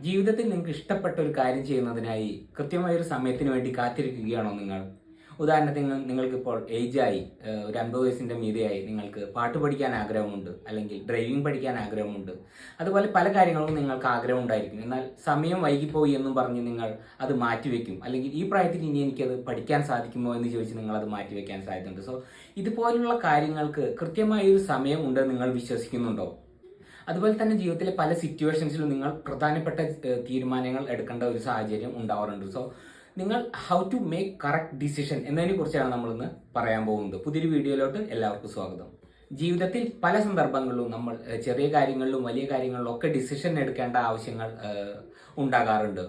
ജീവിതത്തിൽ നിങ്ങൾക്ക് ഇഷ്ടപ്പെട്ട ഒരു കാര്യം ചെയ്യുന്നതിനായി കൃത്യമായ ഒരു സമയത്തിന് വേണ്ടി കാത്തിരിക്കുകയാണോ നിങ്ങൾ? ഉദാഹരണത്തിന് നിങ്ങൾക്കിപ്പോൾ ഏജായി, ഒരു 50 വയസ്സിൻ്റെ മീതെയായി, നിങ്ങൾക്ക് പാട്ട് പഠിക്കാൻ ആഗ്രഹമുണ്ട്, അല്ലെങ്കിൽ ഡ്രൈവിംഗ് പഠിക്കാൻ ആഗ്രഹമുണ്ട്. അതുപോലെ പല കാര്യങ്ങൾക്കും നിങ്ങൾക്ക് ആഗ്രഹം ഉണ്ടായിരിക്കും. എന്നാൽ സമയം വൈകിപ്പോയി എന്നും പറഞ്ഞ് നിങ്ങൾ അത് മാറ്റിവെക്കും. അല്ലെങ്കിൽ ഈ പ്രായത്തിൽ ഇനി എനിക്കത് പഠിക്കാൻ സാധിക്കുമോ എന്ന് ചോദിച്ച് നിങ്ങൾ അത് മാറ്റിവെക്കാൻ സാധ്യതയുണ്ട്. സോ ഇതുപോലുള്ള കാര്യങ്ങൾക്ക് കൃത്യമായ ഒരു സമയം ഉണ്ടെന്ന് നിങ്ങൾ വിശ്വസിക്കുന്നുണ്ടോ? അതുപോലെ തന്നെ ജീവിതത്തിലെ പല സിറ്റുവേഷൻസിലും നിങ്ങൾ പ്രധാനപ്പെട്ട തീരുമാനങ്ങൾ എടുക്കേണ്ട ഒരു സാഹചര്യം ഉണ്ടാവാറുണ്ട്. സോ നിങ്ങൾ how to make correct decision എന്നതിനെ കുറിച്ചാണ് നമ്മളിന്ന് പറയാൻ പോകുന്നത്. പുതിയൊരു വീഡിയോയിലോട്ട് എല്ലാവർക്കും സ്വാഗതം. ജീവിതത്തിൽ പല സന്ദർഭങ്ങളിലും നമ്മൾ ചെറിയ കാര്യങ്ങളിലും വലിയ കാര്യങ്ങളിലും ഒക്കെ ഡിസിഷൻ എടുക്കേണ്ട ആവശ്യങ്ങൾ ഉണ്ടാകാറുണ്ട്.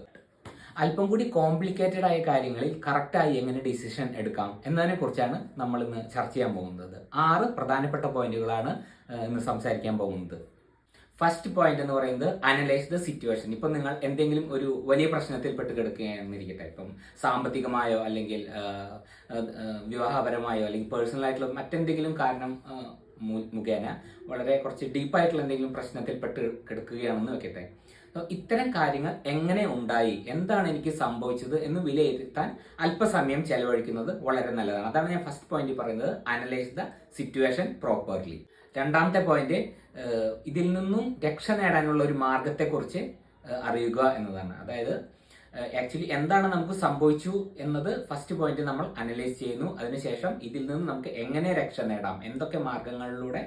അല്പം കൂടി കോംപ്ലിക്കേറ്റഡ് ആയ കാര്യങ്ങളിൽ കറക്റ്റായി എങ്ങനെ ഡിസിഷൻ എടുക്കാം എന്നതിനെ കുറിച്ചാണ് നമ്മൾ ഇന്ന് ചർച്ച ചെയ്യാൻ പോകുന്നത്. 6 പ്രധാനപ്പെട്ട പോയിന്റുകളാണ് ഇന്ന് സംസാരിക്കാൻ പോകുന്നത്. ഫസ്റ്റ് പോയിന്റ് എന്ന് പറയുന്നത് അനലൈസ് ദ സിറ്റുവേഷൻ. ഇപ്പം നിങ്ങൾ എന്തെങ്കിലും ഒരു വലിയ പ്രശ്നത്തിൽ പെട്ട് കിടക്കുകയാണെന്നിരിക്കട്ടെ. ഇപ്പം സാമ്പത്തികമായോ അല്ലെങ്കിൽ വിവാഹപരമായോ അല്ലെങ്കിൽ പേഴ്സണൽ ആയിട്ടുള്ള മറ്റെന്തെങ്കിലും കാരണം മുഖേന വളരെ കുറച്ച് ഡീപ്പായിട്ടുള്ള എന്തെങ്കിലും പ്രശ്നത്തിൽ പെട്ട് കിടക്കുകയാണെന്ന് വെക്കട്ടെ. ഇത്തരം കാര്യങ്ങൾ എങ്ങനെ ഉണ്ടായി, എന്താണ് എനിക്ക് സംഭവിച്ചത് എന്ന് വിലയിരുത്താൻ അല്പസമയം ചെലവഴിക്കുന്നത് വളരെ നല്ലതാണ്. അതാണ് ഞാൻ ഫസ്റ്റ് പോയിന്റ് പറയുന്നത്, അനലൈസ് ദ സിറ്റുവേഷൻ പ്രോപ്പർലി. രണ്ടാമത്തെ പോയിന്റ്, ഇതിൽ നിന്നും രക്ഷ നേടാനുള്ള ഒരു മാർഗത്തെക്കുറിച്ച് അറിയുക എന്നതാണ്. അതായത് ആക്ച്വലി എന്താണ് നമുക്ക് സംഭവിച്ചു എന്നത് ഫസ്റ്റ് പോയിന്റ് നമ്മൾ അനലൈസ് ചെയ്യുന്നു. അതിനുശേഷം ഇതിൽ നിന്ന് നമുക്ക് എങ്ങനെ രക്ഷ നേടാം, എന്തൊക്കെ മാർഗങ്ങളിലൂടെ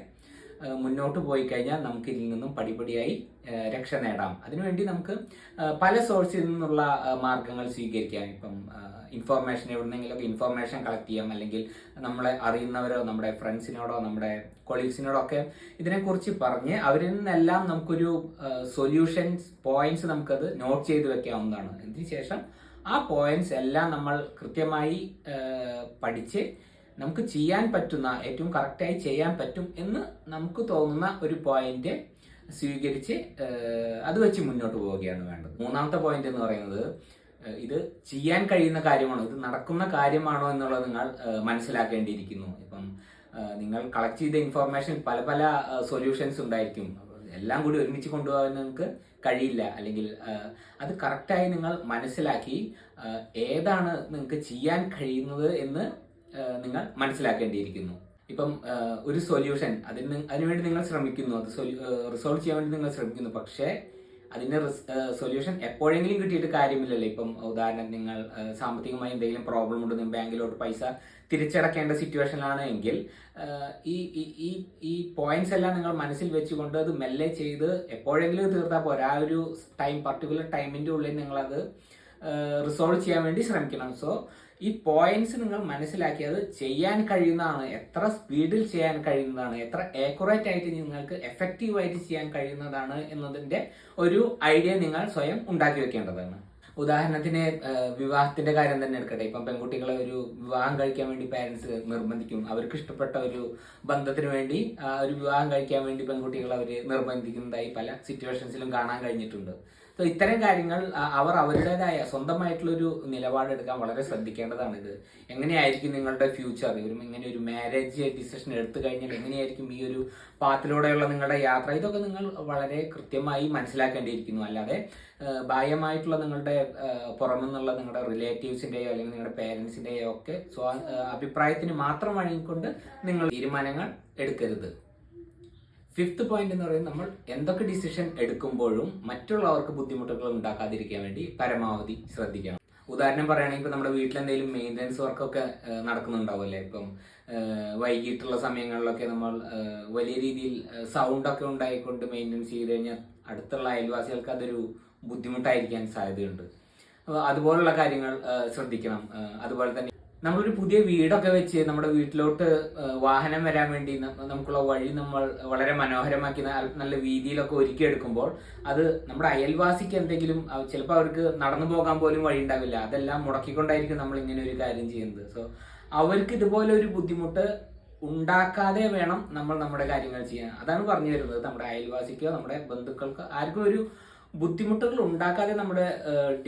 മുന്നോട്ട് പോയി കഴിഞ്ഞാൽ നമുക്ക് ഇതിൽ നിന്നും പടിപടിയായി രക്ഷ നേടാം. അതിനുവേണ്ടി നമുക്ക് പല സോഴ്സിൽ നിന്നുള്ള മാർഗങ്ങൾ സ്വീകരിക്കാം. ഇപ്പം ഇൻഫോർമേഷൻ എവിടെന്നെങ്കിലൊക്കെ ഇൻഫോർമേഷൻ കളക്ട് ചെയ്യാം, അല്ലെങ്കിൽ നമ്മളെ അറിയുന്നവരോ നമ്മുടെ ഫ്രണ്ട്സിനോടോ നമ്മുടെ കൊളീഗ്സിനോടോ ഒക്കെ ഇതിനെക്കുറിച്ച് പറഞ്ഞ് അവരിൽ നിന്നെല്ലാം നമുക്കൊരു സൊല്യൂഷൻസ് പോയിന്റ്സ് നമുക്കത് നോട്ട് ചെയ്ത് വെക്കാവുന്നതാണ്. അതിനുശേഷം ആ പോയിന്റ്സ് എല്ലാം നമ്മൾ കൃത്യമായി പഠിച്ച് നമുക്ക് ചെയ്യാൻ പറ്റുന്ന, ഏറ്റവും കറക്റ്റായി ചെയ്യാൻ പറ്റും എന്ന് നമുക്ക് തോന്നുന്ന ഒരു പോയിന്റ് സ്വീകരിച്ച് അത് വെച്ച് മുന്നോട്ട് പോവുകയാണ് വേണ്ടത്. മൂന്നാമത്തെ പോയിന്റ് എന്ന് പറയുന്നത്, ഇത് ചെയ്യാൻ കഴിയുന്ന കാര്യമാണോ, ഇത് നടക്കുന്ന കാര്യമാണോ എന്നുള്ളത് നിങ്ങൾ മനസ്സിലാക്കേണ്ടിയിരിക്കുന്നു. ഇപ്പം നിങ്ങൾ കളക്ട് ചെയ്ത ഇൻഫോർമേഷൻ പല പല സൊല്യൂഷൻസ് ഉണ്ടായിരിക്കും. എല്ലാം കൂടി ഒരുമിച്ച് കൊണ്ടുപോകാൻ നിങ്ങൾക്ക് കഴിയില്ല. അല്ലെങ്കിൽ അത് കറക്റ്റായി നിങ്ങൾ മനസ്സിലാക്കി ഏതാണ് നിങ്ങൾക്ക് ചെയ്യാൻ കഴിയുന്നത് എന്ന് നിങ്ങൾ മനസ്സിലാക്കേണ്ടിയിരിക്കുന്നു. ഇപ്പം ഒരു സൊല്യൂഷൻ അതിനുവേണ്ടി നിങ്ങൾ ശ്രമിക്കുന്നു, അത് റിസോൾവ് ചെയ്യാൻ വേണ്ടി നിങ്ങൾ ശ്രമിക്കുന്നു. പക്ഷേ അതിന്റെ സൊല്യൂഷൻ എപ്പോഴെങ്കിലും കിട്ടിയിട്ട് കാര്യമില്ലല്ലോ. ഇപ്പം ഉദാഹരണം, നിങ്ങൾ സാമ്പത്തികമായി എന്തെങ്കിലും പ്രോബ്ലം ഉണ്ട്, ബാങ്കിലോട്ട് പൈസ തിരിച്ചടക്കേണ്ട സിറ്റുവേഷനിലാണ് എങ്കിൽ ഈ ഈ ഈ പോയിന്റ്സ് എല്ലാം നിങ്ങൾ മനസ്സിൽ വെച്ചുകൊണ്ട് അത് മെല്ലെ ചെയ്ത് എപ്പോഴെങ്കിലും തീർത്താൽ പോരാ. ആ ഒരു പർട്ടിക്കുലർ ടൈമിന്റെ ഉള്ളിൽ നിങ്ങളത് റിസോൾവ് ചെയ്യാൻ വേണ്ടി ശ്രമിക്കണം. സോ ഈ പോയിന്റ്സ് നിങ്ങൾ മനസ്സിലാക്കി അത് ചെയ്യാൻ കഴിയുന്നതാണ്, എത്ര സ്പീഡിൽ ചെയ്യാൻ കഴിയുന്നതാണ്, എത്ര ആക്യുറേറ്റ് ആയിട്ട് നിങ്ങൾക്ക് എഫക്റ്റീവായിട്ട് ചെയ്യാൻ കഴിയുന്നതാണ് എന്നതിന്റെ ഒരു ഐഡിയ നിങ്ങൾ സ്വയം ഉണ്ടാക്കി വെക്കേണ്ടതാണ്. ഉദാഹരണത്തിന് വിവാഹത്തിന്റെ കാര്യം തന്നെ എടുക്കട്ടെ. ഇപ്പം പെൺകുട്ടികളെ ഒരു വിവാഹം കഴിക്കാൻ വേണ്ടി പാരന്റ്സ് നിർബന്ധിക്കും. അവർക്ക് ഇഷ്ടപ്പെട്ട ഒരു ബന്ധത്തിന് വേണ്ടി ഒരു വിവാഹം കഴിക്കാൻ വേണ്ടി പെൺകുട്ടികളെ അവർ നിർബന്ധിക്കുന്നതായി പല സിറ്റുവേഷൻസിലും കാണാൻ കഴിഞ്ഞിട്ടുണ്ട്. സോ ഇത്തരം കാര്യങ്ങൾ അവർ അവരുടേതായ സ്വന്തമായിട്ടുള്ളൊരു നിലപാടെടുക്കാൻ വളരെ ശ്രദ്ധിക്കേണ്ടതാണ്. ഇത് എങ്ങനെയായിരിക്കും നിങ്ങളുടെ ഫ്യൂച്ചർ, ഇങ്ങനെ ഒരു മാരേജ് ഡിസിഷൻ എടുത്തു കഴിഞ്ഞാൽ എങ്ങനെയായിരിക്കും ഈ ഒരു പാത്തിലൂടെയുള്ള നിങ്ങളുടെ യാത്ര, ഇതൊക്കെ നിങ്ങൾ വളരെ കൃത്യമായി മനസ്സിലാക്കേണ്ടിയിരിക്കുന്നു. അല്ലാതെ ബാഹ്യമായിട്ടുള്ള നിങ്ങളുടെ പുറമെന്നുള്ള നിങ്ങളുടെ റിലേറ്റീവ്സിന്റെയോ അല്ലെങ്കിൽ നിങ്ങളുടെ പേരൻസിന്റെയോ ഒക്കെ അഭിപ്രായത്തിന് മാത്രം വഴങ്ങിക്കൊണ്ട് നിങ്ങൾ തീരുമാനങ്ങൾ എടുക്കരുത്. ഫിഫ്ത്ത് പോയിന്റ് എന്ന് പറയുന്നത്, നമ്മൾ എന്തൊക്കെ ഡിസിഷൻ എടുക്കുമ്പോഴും മറ്റുള്ളവർക്ക് ബുദ്ധിമുട്ടുകൾ ഉണ്ടാക്കാതിരിക്കാൻ വേണ്ടി പരമാവധി ശ്രദ്ധിക്കണം. ഉദാഹരണം പറയുകയാണെങ്കിൽ ഇപ്പം നമ്മുടെ വീട്ടിലെന്തെങ്കിലും മെയിൻ്റനൻസ് വർക്കൊക്കെ നടക്കുന്നുണ്ടാവുമല്ലേ. ഇപ്പം വൈകിട്ടുള്ള സമയങ്ങളിലൊക്കെ നമ്മൾ വലിയ രീതിയിൽ സൗണ്ടൊക്കെ ഉണ്ടായിക്കൊണ്ട് മെയിൻ്റനൻസ് ചെയ്ത് കഴിഞ്ഞാൽ അടുത്തുള്ള അയൽവാസികൾക്ക് അതൊരു ബുദ്ധിമുട്ടായിരിക്കാൻ സാധ്യതയുണ്ട്. അതുപോലുള്ള കാര്യങ്ങൾ ശ്രദ്ധിക്കണം. അതുപോലെ തന്നെ നമ്മളൊരു പുതിയ വീടൊക്കെ വെച്ച് നമ്മുടെ വീട്ടിലോട്ട് വാഹനം വരാൻ വേണ്ടി നമുക്കുള്ള വഴി നമ്മൾ വളരെ മനോഹരമാക്കി നല്ല വീതിയിലൊക്കെ ഒരുക്കിയെടുക്കുമ്പോൾ അത് നമ്മുടെ അയൽവാസിക്ക് എന്തെങ്കിലും, ചിലപ്പോൾ അവർക്ക് നടന്നു പോകാൻ പോലും വഴി ഉണ്ടാവില്ല. അതെല്ലാം മുടക്കിക്കൊണ്ടായിരിക്കും നമ്മൾ ഇങ്ങനെ ഒരു കാര്യം ചെയ്യുന്നത്. സോ അവർക്ക് ഇതുപോലെ ഒരു ബുദ്ധിമുട്ട് ഉണ്ടാക്കാതെ വേണം നമ്മൾ നമ്മുടെ കാര്യങ്ങൾ ചെയ്യാൻ. അതാണ് പറഞ്ഞു വരുന്നത്. നമ്മുടെ അയൽവാസിക്കോ നമ്മുടെ ബന്ധുക്കൾക്കോ ആർക്കും ഒരു ബുദ്ധിമുട്ടുകൾ ഉണ്ടാക്കാതെ നമ്മുടെ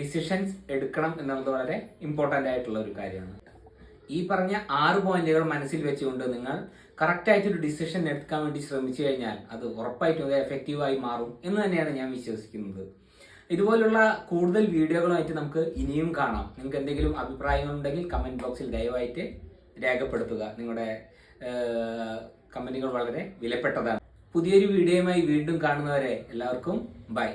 ഡിസിഷൻസ് എടുക്കണം എന്നുള്ളത് വളരെ ഇമ്പോർട്ടൻ്റ് ആയിട്ടുള്ള ഒരു കാര്യമാണ്. ഈ പറഞ്ഞ 6 പോയിന്റുകൾ മനസ്സിൽ വെച്ചുകൊണ്ട് നിങ്ങൾ കറക്റ്റായിട്ടൊരു ഡിസിഷൻ എടുക്കാൻ വേണ്ടി ശ്രമിച്ചു കഴിഞ്ഞാൽ അത് ഉറപ്പായിട്ടും അത് എഫക്റ്റീവായി മാറും എന്ന് തന്നെയാണ് ഞാൻ വിശ്വസിക്കുന്നത്. ഇതുപോലുള്ള കൂടുതൽ വീഡിയോകളുമായിട്ട് നമുക്ക് ഇനിയും കാണാം. നിങ്ങൾക്ക് എന്തെങ്കിലും അഭിപ്രായങ്ങളുണ്ടെങ്കിൽ കമന്റ് ബോക്സിൽ ദയവായിട്ട് രേഖപ്പെടുത്തുക. നിങ്ങളുടെ കമന്റുകൾ വളരെ വിലപ്പെട്ടതാണ്. പുതിയൊരു വീഡിയോയുമായി വീണ്ടും കാണുന്നവരെ എല്ലാവർക്കും ബൈ.